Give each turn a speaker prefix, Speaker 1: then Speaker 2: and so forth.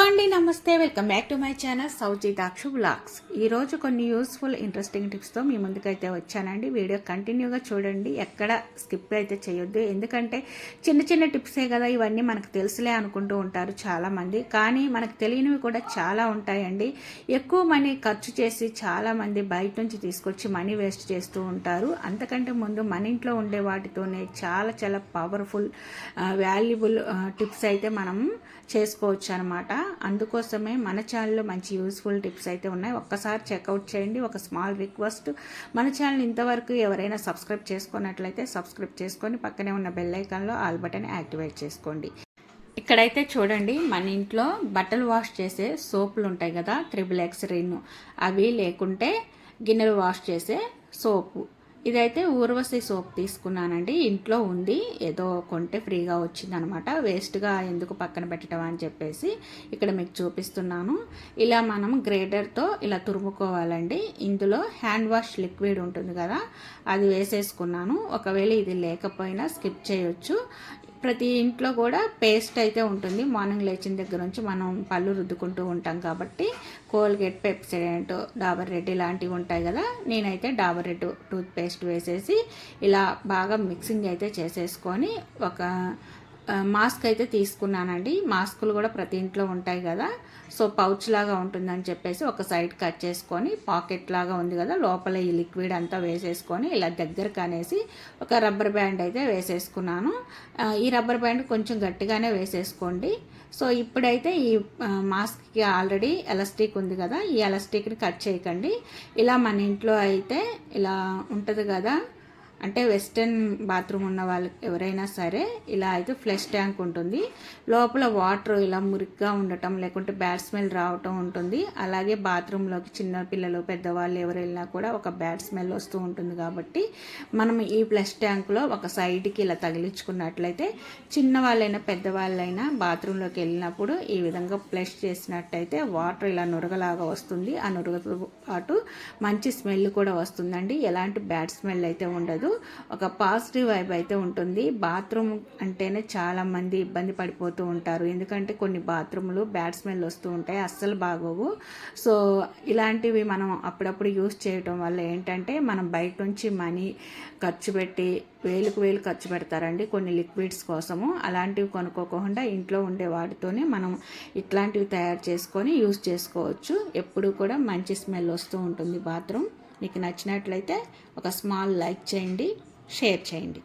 Speaker 1: అండి, నమస్తే. Welcome back to my channel సౌజీదాక్షు వ్లాగ్స్. ఈరోజు కొన్ని యూస్ఫుల్ ఇంట్రెస్టింగ్ టిప్స్తో మీ ముందుకైతే వచ్చానండి. వీడియో కంటిన్యూగా చూడండి, ఎక్కడ స్కిప్ అయితే చేయొద్దు. ఎందుకంటే చిన్న చిన్న టిప్సే కదా, ఇవన్నీ మనకు తెలుసులే అనుకుంటూ ఉంటారు చాలామంది. కానీ మనకు తెలియనివి కూడా చాలా ఉంటాయండి. ఎక్కువ మనీ ఖర్చు చేసి చాలామంది బయట నుంచి తీసుకొచ్చి మనీ వేస్ట్ చేస్తూ ఉంటారు. అంతకంటే ముందు మన ఇంట్లో ఉండే వాటితోనే చాలా చాలా పవర్ఫుల్ వాల్యుబుల్ టిప్స్ అయితే మనం చేసుకోవచ్చు అనమాట. అందుకోసమే మన ఛానల్లో మంచి యూస్ఫుల్ టిప్స్ అయితే ఉన్నాయి. ఒక్కసారి చెక్అవుట్ చేయండి. ఒక స్మాల్ రిక్వెస్ట్, మన ఛానల్ ఇంతవరకు ఎవరైనా సబ్స్క్రైబ్ చేసుకున్నట్లయితే సబ్స్క్రైబ్ చేసుకొని పక్కనే ఉన్న బెల్ ఐకాన్లో ఆల్ బటన్ యాక్టివేట్ చేసుకోండి. ఇక్కడైతే చూడండి, మన ఇంట్లో బట్టలు వాష్ చేసే సోపులు ఉంటాయి కదా, XXX రిన్, అవి లేకుంటే గిన్నెలు వాష్ చేసే సోపు. ఇదైతే ఊర్వశి సోప్ తీసుకున్నానండి. ఇంట్లో ఉంది, ఏదో కొంటే ఫ్రీగా వచ్చిందనమాట. వేస్ట్గా ఎందుకు పక్కన పెట్టడం అని చెప్పేసి ఇక్కడ మీకు చూపిస్తున్నాను. ఇలా మనం గ్రేటర్తో ఇలా తురుముకోవాలండి. ఇందులో హ్యాండ్ వాష్ లిక్విడ్ ఉంటుంది కదా, అది వేసేసుకున్నాను. ఒకవేళ ఇది లేకపోయినా స్కిప్ చేయొచ్చు. ప్రతి ఇంట్లో కూడా పేస్ట్ అయితే ఉంటుంది. మార్నింగ్ లేచిన దగ్గర నుంచి మనం పళ్ళు రుద్దుకుంటూ ఉంటాం కాబట్టి కోల్గేట్, పెప్సోడెంట్, డాబర్ రెడ్ ఇలాంటివి ఉంటాయి కదా. నేనైతే డాబర్ రెడ్ టూత్ పేస్ట్ వేసేసి ఇలా బాగా మిక్సింగ్ అయితే చేసేసుకొని ఒక మాస్క్ అయితే తీసుకున్నానండి. మాస్కులు కూడా ప్రతి ఇంట్లో ఉంటాయి కదా, సో పౌచ్ లాగా ఉంటుందని చెప్పేసి ఒక సైడ్ కట్ చేసుకొని పాకెట్ లాగా ఉంది కదా, లోపల ఈ లిక్విడ్ అంతా వేసేసుకొని ఇలా దగ్గరకు అనేసి ఒక రబ్బర్ బ్యాండ్ అయితే వేసేసుకున్నాను. ఈ రబ్బర్ బ్యాండ్ కొంచెం గట్టిగానే వేసేసుకోండి. సో ఇప్పుడైతే ఈ మాస్క్కి ఆల్రెడీ ఎలాస్టిక్ ఉంది కదా, ఈ ఎలాస్టిక్ని కట్ చేయకండి. ఇలా మన ఇంట్లో అయితే ఇలా ఉంటుంది కదా, అంటే వెస్టర్న్ బాత్రూమ్ ఉన్న వాళ్ళకి ఎవరైనా సరే ఇలా అయితే ఫ్లష్ ట్యాంక్ ఉంటుంది. లోపల వాటర్ ఇలా మురిగ్గా ఉండటం, లేకుంటే బ్యాడ్ స్మెల్ రావటం ఉంటుంది. అలాగే బాత్రూంలోకి చిన్న పిల్లలు, పెద్దవాళ్ళు ఎవరు వెళ్ళినా కూడా ఒక బ్యాడ్ స్మెల్ వస్తూ ఉంటుంది. కాబట్టి మనం ఈ ఫ్లష్ ట్యాంక్లో ఒక సైడ్కి ఇలా తగిలించుకున్నట్లయితే చిన్నవాళ్ళైనా పెద్దవాళ్ళైనా బాత్రూంలోకి వెళ్ళినప్పుడు ఈ విధంగా ఫ్లష్ చేసినట్టయితే వాటర్ ఇలా నురగలాగా వస్తుంది. ఆ నురగతో పాటు మంచి స్మెల్ కూడా వస్తుందండి. ఎలాంటి బ్యాడ్ స్మెల్ అయితే ఉండదు. ఒక పాజిటివ్ వైబ్ అయితే ఉంటుంది. బాత్రూమ్ అంటేనే చాలామంది ఇబ్బంది పడిపోతూ ఉంటారు. ఎందుకంటే కొన్ని బాత్రూములు బ్యాడ్ స్మెల్ వస్తూ ఉంటాయి, అస్సలు బాగోవు. సో ఇలాంటివి మనం అప్పుడప్పుడు యూస్ చేయటం వల్ల ఏంటంటే మనం బయట నుంచి మనీ ఖర్చు పెట్టి వేలకు వేలు ఖర్చు పెడతారండి కొన్ని లిక్విడ్స్ కోసము. అలాంటివి కొనుక్కోకుండా ఇంట్లో ఉండే వాటితోనే మనం ఇట్లాంటివి తయారు చేసుకొని యూస్ చేసుకోవచ్చు. ఎప్పుడు కూడా మంచి స్మెల్ వస్తూ ఉంటుంది బాత్రూమ్. మీకు నచ్చినట్లయితే ఒక స్మాల్ లైక్ చేయండి, షేర్ చేయండి.